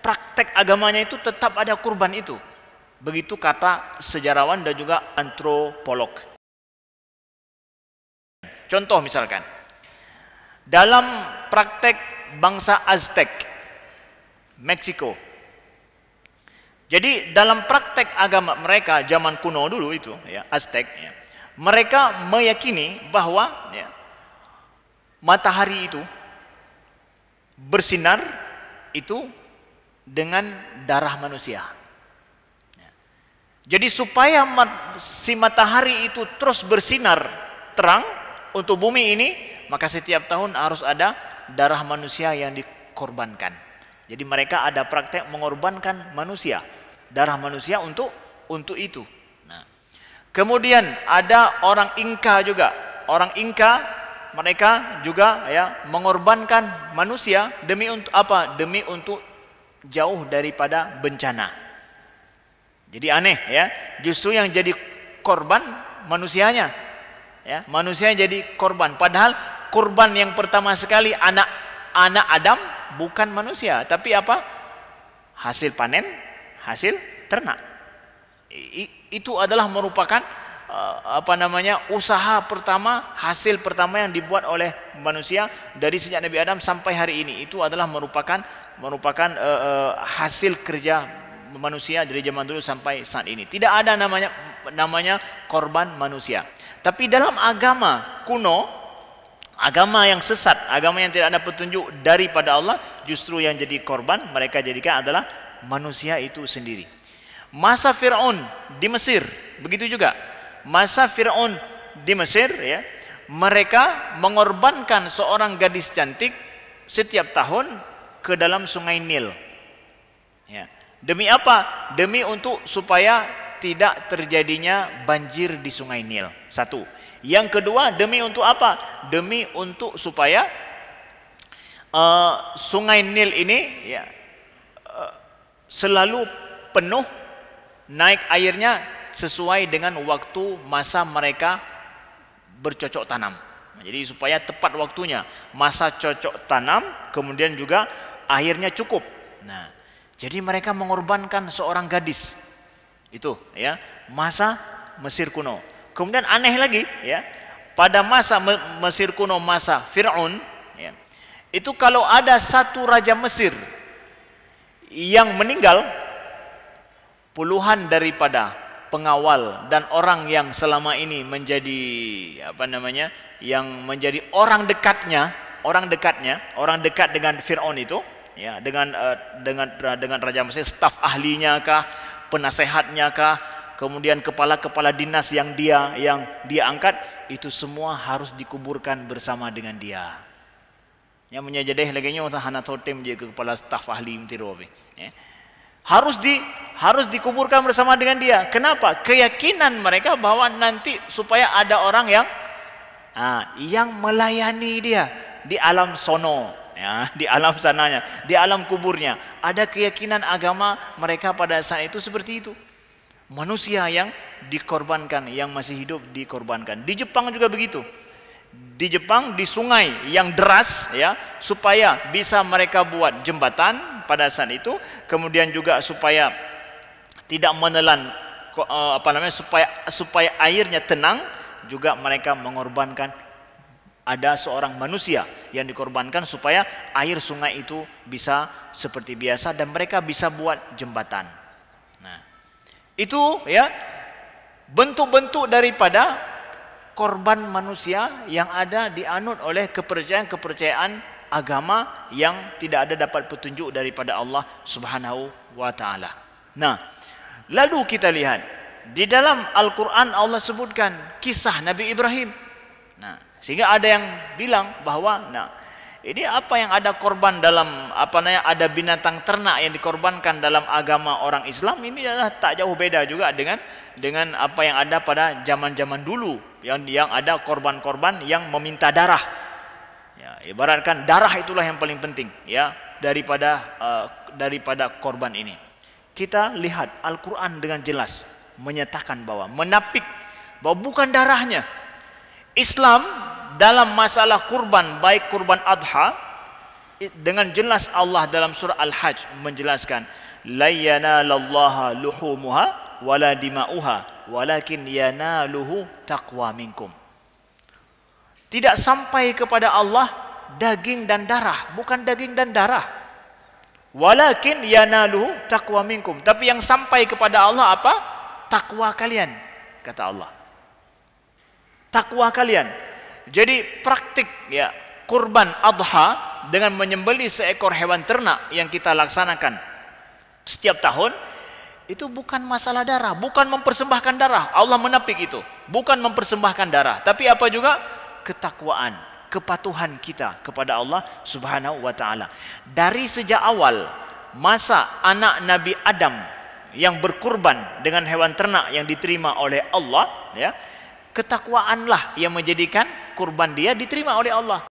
praktek agamanya itu tetap ada kurban itu. Begitu kata sejarawan dan juga antropolog. Contoh misalkan, dalam praktek bangsa Aztec, Meksiko. Jadi dalam praktek agama mereka zaman kuno dulu itu, ya, Aztec, ya, mereka meyakini bahwa ya, matahari itu bersinar itu dengan darah manusia. Jadi supaya si matahari itu terus bersinar terang untuk bumi ini, maka setiap tahun harus ada darah manusia yang dikorbankan. Jadi mereka ada praktek mengorbankan manusia, darah manusia untuk itu. Nah, kemudian ada orang Inka juga. Orang Inka mereka juga ya mengorbankan manusia demi untuk apa? Demi untuk jauh daripada bencana. Jadi aneh ya, justru yang jadi korban manusianya. Ya, manusia jadi korban. Padahal korban yang pertama sekali anak Adam bukan manusia, tapi apa? Hasil panen, hasil ternak. Itu adalah merupakan usaha pertama, hasil pertama yang dibuat oleh manusia dari sejak Nabi Adam sampai hari ini. Itu adalah merupakan hasil kerja manusia dari zaman dulu sampai saat ini. Tidak ada namanya korban manusia. Tapi dalam agama kuno, agama yang sesat, agama yang tidak ada petunjuk daripada Allah, justru yang jadi korban mereka jadikan adalah manusia itu sendiri. Masa Fir'aun di Mesir begitu juga. Masa Fir'aun di Mesir ya, mereka mengorbankan seorang gadis cantik setiap tahun ke dalam sungai Nil. Ya. Demi apa? Demi untuk supaya tidak terjadinya banjir di sungai Nil. Satu. Yang kedua, demi untuk apa? Demi untuk supaya sungai Nil ini ya, selalu penuh, naik airnya sesuai dengan waktu masa mereka bercocok tanam. Jadi supaya tepat waktunya masa cocok tanam, kemudian juga airnya cukup. Nah, jadi mereka mengorbankan seorang gadis. Itu ya, masa Mesir kuno. Kemudian aneh lagi ya, pada masa Mesir kuno, masa Fir'aun ya, itu kalau ada satu raja Mesir yang meninggal, puluhan daripada pengawal dan orang yang selama ini menjadi yang menjadi orang dekat dengan Fir'aun itu ya, dengan raja Mesir, staf ahlinya kah, penasehatnya kah, kemudian kepala-kepala dinas yang dia angkat, itu semua harus dikuburkan bersama dengan dia. Yang menyajadeh lagi nya hana totem je kepala staf ahli mentirobe. Ya. Harus dikuburkan bersama dengan dia. Kenapa? Keyakinan mereka bahwa nanti supaya ada orang yang melayani dia di alam sono. Ya, di alam sananya, di alam kuburnya. Ada keyakinan agama mereka pada saat itu seperti itu. Manusia yang dikorbankan, yang masih hidup dikorbankan. Di Jepang juga begitu. Di Jepang, di sungai yang deras ya, supaya bisa mereka buat jembatan pada saat itu, kemudian juga supaya tidak menelan supaya airnya tenang, juga mereka mengorbankan. Ada seorang manusia yang dikorbankan supaya air sungai itu bisa seperti biasa dan mereka bisa buat jembatan. Nah, itu ya bentuk-bentuk daripada korban manusia yang ada dianut oleh kepercayaan agama yang tidak ada dapat petunjuk daripada Allah Subhanahu wa taala. Nah, lalu kita lihat di dalam Al-Qur'an Allah sebutkan kisah Nabi Ibrahim. Nah, sehingga ada yang bilang bahwa ini apa yang ada korban dalam ada binatang ternak yang dikorbankan dalam agama orang Islam, ini adalah tak jauh beda juga dengan apa yang ada pada zaman-zaman dulu yang ada korban-korban yang meminta darah. Ya, ibaratkan darah itulah yang paling penting ya daripada korban ini. Kita lihat Al-Qur'an dengan jelas menyatakan bahwa menapik bahwa bukan darahnya. Islam dalam masalah kurban, baik kurban adha Dengan jelas Allah dalam surah Al-Hajj menjelaskan, la yanalallaha luhumuha wala dima'uha walakin yanaluhu taqwa minkum. Tidak sampai kepada Allah daging dan darah, bukan daging dan darah. Walakin yanaluhu taqwa minkum. Tapi yang sampai kepada Allah apa? Takwa kalian, kata Allah. Takwa kalian. Jadi praktik ya kurban adha dengan menyembelih seekor hewan ternak yang kita laksanakan setiap tahun, itu bukan masalah darah, bukan mempersembahkan darah. Allah menapik itu, bukan mempersembahkan darah, tapi apa juga? Ketakwaan, kepatuhan kita kepada Allah Subhanahu wa taala. Dari sejak awal masa anak Nabi Adam yang berkurban dengan hewan ternak yang diterima oleh Allah, ya, ketakwaanlah yang menjadikan kurban dia diterima oleh Allah.